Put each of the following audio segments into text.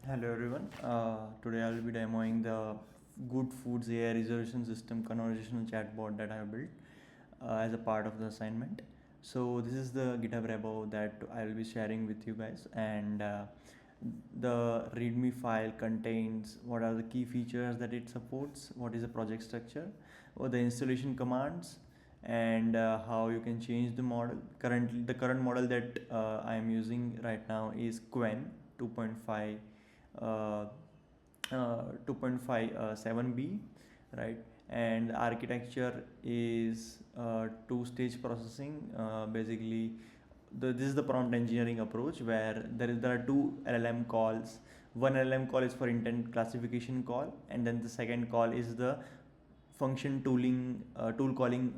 Hello everyone. Today I'll be demoing the Good Foods AI reservation system conversational chatbot that I have built as a part of the assignment. So this is the GitHub repo that I'll be sharing with you guys, and the README file contains what are the key features that it supports, what is the project structure, or the installation commands, and how you can change the model. Currently, the current model that I am using right now is Quen 2.5 uh, 2.57b, right? And the architecture is two-stage processing. Basically, this is the prompt engineering approach where there are two LLM calls. One LLM call is for intent classification call, and then the second call is the function tool calling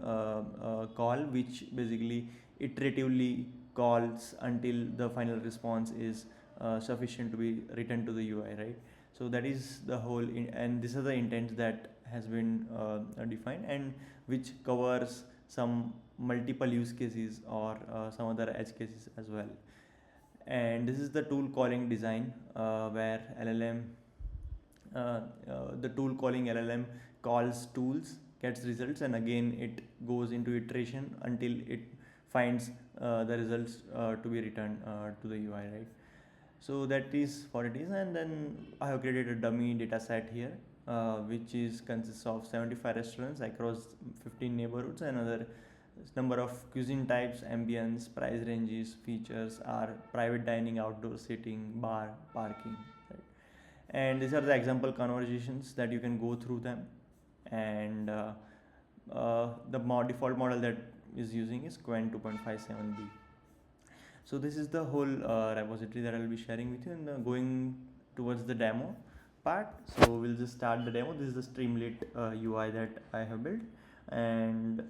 call, which basically iteratively calls until the final response is sufficient to be returned to the UI, right? So that is the whole and these are the intents that has been defined, and which covers some multiple use cases or some other edge cases as well. And this is the tool calling design where the tool calling LLM calls tools, gets results, and again it goes into iteration until it finds the results to be returned to the UI, right? So that is what it is, and then I have created a dummy data set here, which is consists of 75 restaurants across 15 neighborhoods and other number of cuisine types, ambience, price ranges, features are private dining, outdoor seating, bar, parking, right? And these are the example conversations that you can go through them, and the default model that is using is Quen 2.57b. So this is the whole repository that I'll be sharing with you, and going towards the demo part. So we'll just start the demo. This is the Streamlit UI that I have built, and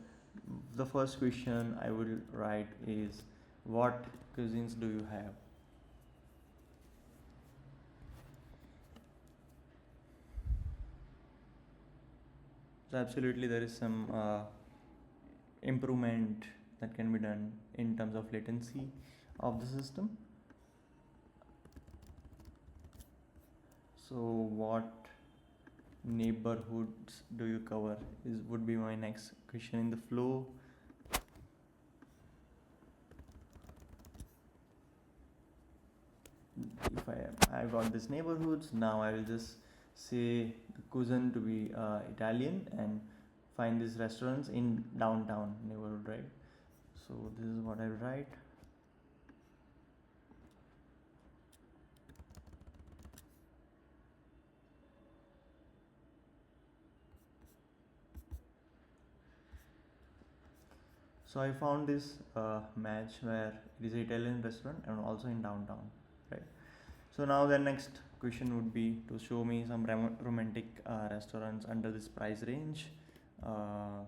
the first question I will write is, what cuisines do you have? So absolutely there is some improvement that can be done in terms of latency of the system. So what neighborhoods do you cover is would be my next question in the flow. If I got this neighborhoods, now I will just say the cuisine to be Italian and find these restaurants in downtown neighborhood, right? So this is what I will write. So I found this match where it is an Italian restaurant and also in downtown, right? So now the next question would be to show me some romantic restaurants under this price range. Uh,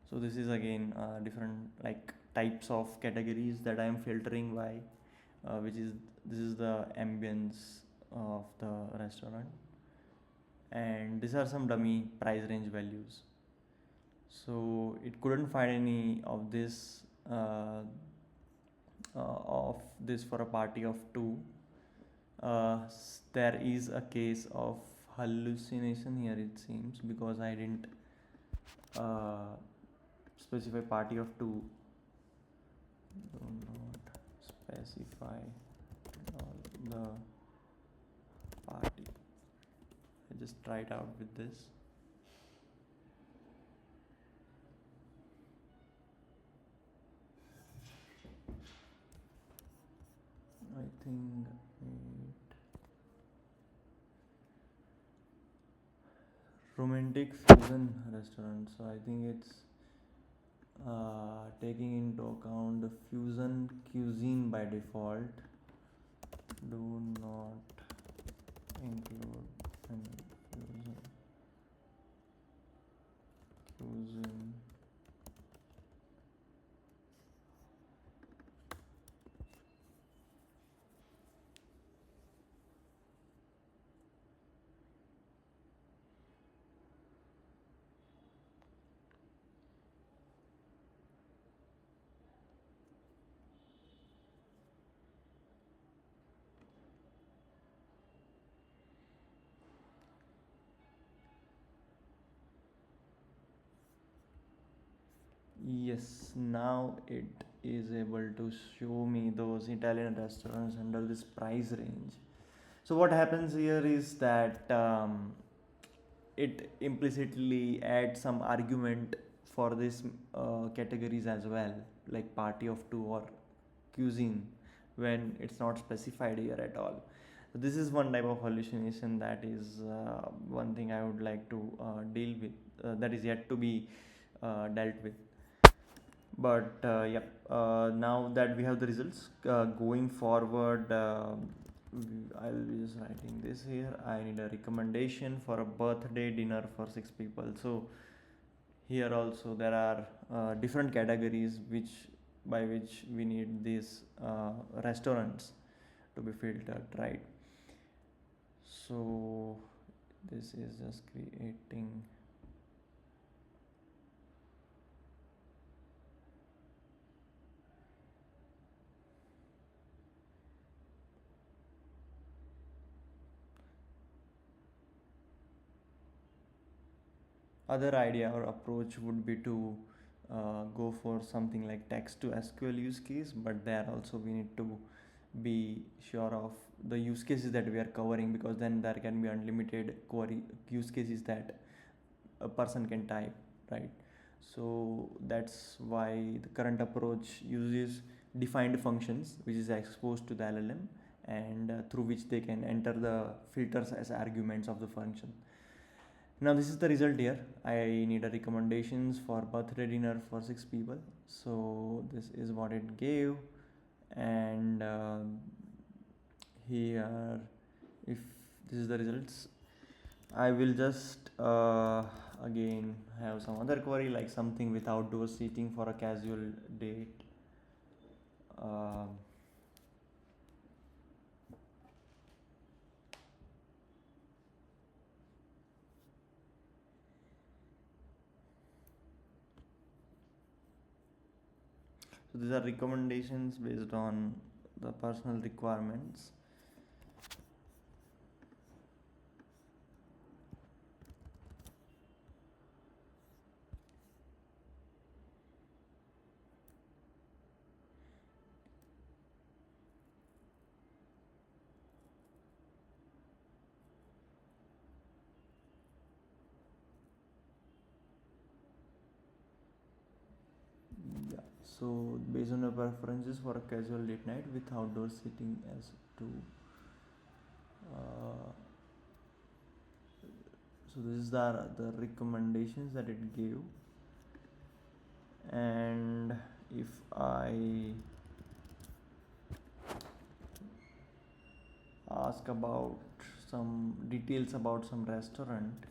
so this is again different like types of categories that I am filtering by, which is this is the ambience of the restaurant, and these are some dummy price range values. So it couldn't find any of this for a party of two. There is a case of hallucination here, it seems, because I didn't uh, specify party of two. Do not specify the party. I just try it out with this. I think romantic fusion restaurant. So I think it's taking into account the fusion cuisine by default. Do not include any fusion cuisine. Yes, now it is able to show me those Italian restaurants under this price range. So what happens here is that it implicitly adds some argument for this categories as well, like party of two or cuisine, when it's not specified here at all. So this is one type of hallucination that is one thing I would like to deal with, that is yet to be dealt with. But yeah, now that we have the results, going forward, I'll be just writing this here. I need a recommendation for a birthday dinner for 6 people. So here also there are different categories by which we need these restaurants to be filtered, right? So this is just creating. Other idea or approach would be to go for something like text to SQL use case, but there also we need to be sure of the use cases that we are covering, because then there can be unlimited query use cases that a person can type, right? So that's why the current approach uses defined functions which is exposed to the LLM, and through which they can enter the filters as arguments of the function. Now this is the result here. I need a recommendations for birthday dinner for 6 people. So this is what it gave, and here, if this is the results, I will just again have some other query like something with outdoor seating for a casual date. Uh, so these are recommendations based on the personal requirements. Yeah. So based on your preferences for a casual date night with outdoor seating as to uh, so this is the recommendations that it gave, and if I ask about some details about some restaurant.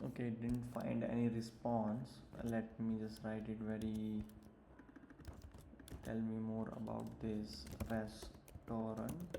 Okay, didn't find any response. Let me just write it very. Tell me more about this restaurant.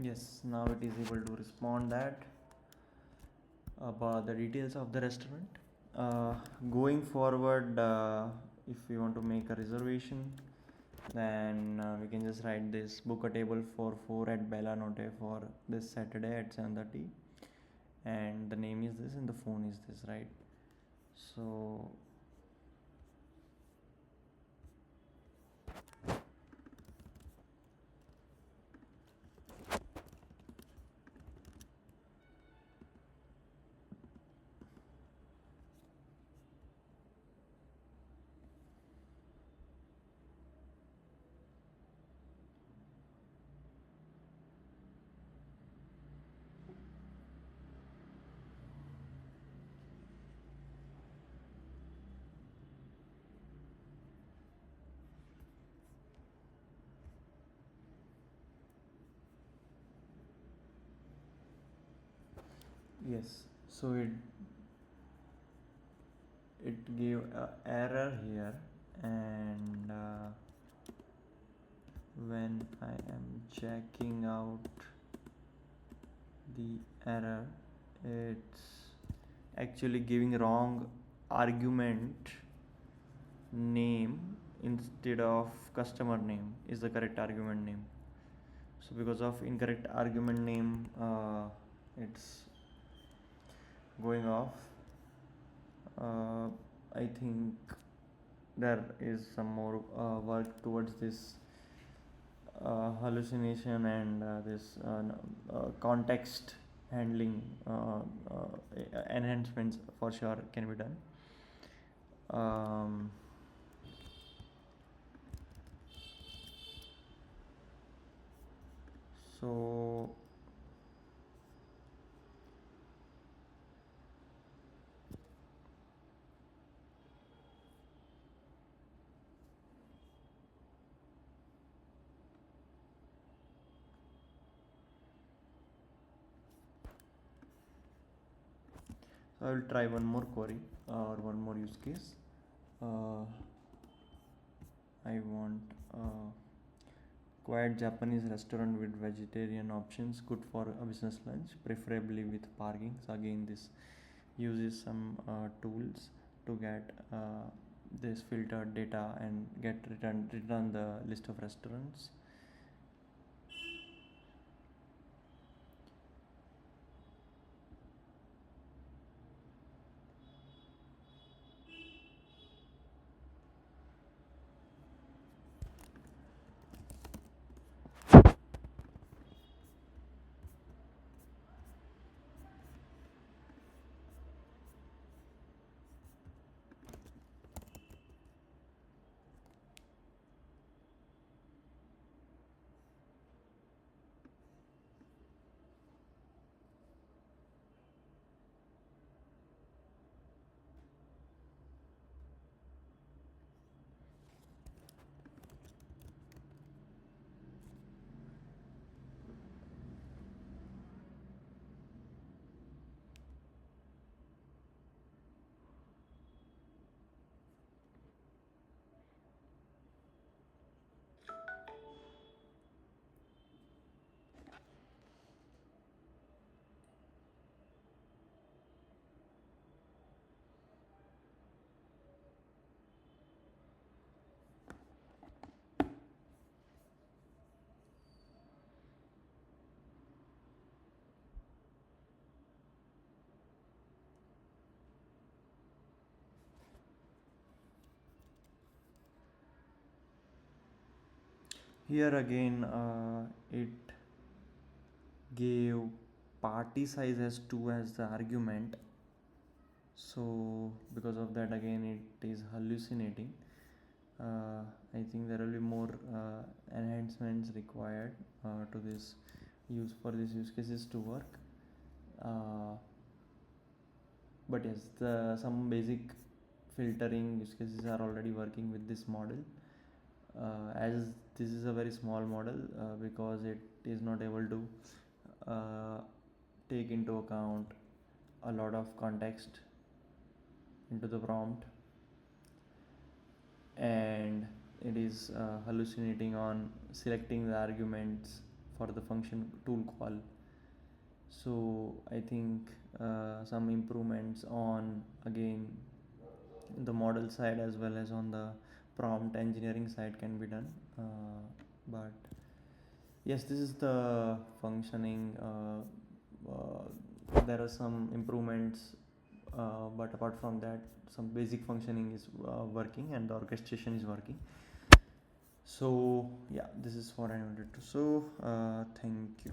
Yes, now it is able to respond that about the details of the restaurant. Uh, Going forward, if we want to make a reservation, then we can just write this: book a table for 4 at Bella Notte for this Saturday at 7:30, and the name is this and the phone is this, right? So Yes, so it gave a error here, and when I am checking out the error, it's actually giving wrong argument name instead of customer name is the correct argument name. So because of incorrect argument name, it's going off. I think there is some more work towards this hallucination and this context handling enhancements for sure can be done. um, so I will try one more query or one more use case. I want quiet Japanese restaurant with vegetarian options, good for a business lunch, preferably with parking. So again, this uses some tools to get this filtered data and get return the list of restaurants. Here again, it gave party size as 2 as the argument. So because of that, again it is hallucinating. I think there will be more enhancements required to this use for these use cases to work. But yes, some basic filtering use cases are already working with this model. As this is a very small model, because it is not able to take into account a lot of context into the prompt, and it is hallucinating on selecting the arguments for the function tool call. So I think some improvements on again the model side as well as on the prompt engineering side can be done. But yes, this is the functioning. There are some improvements, but apart from that, some basic functioning is working and the orchestration is working. So yeah, this is what I wanted to. So thank you.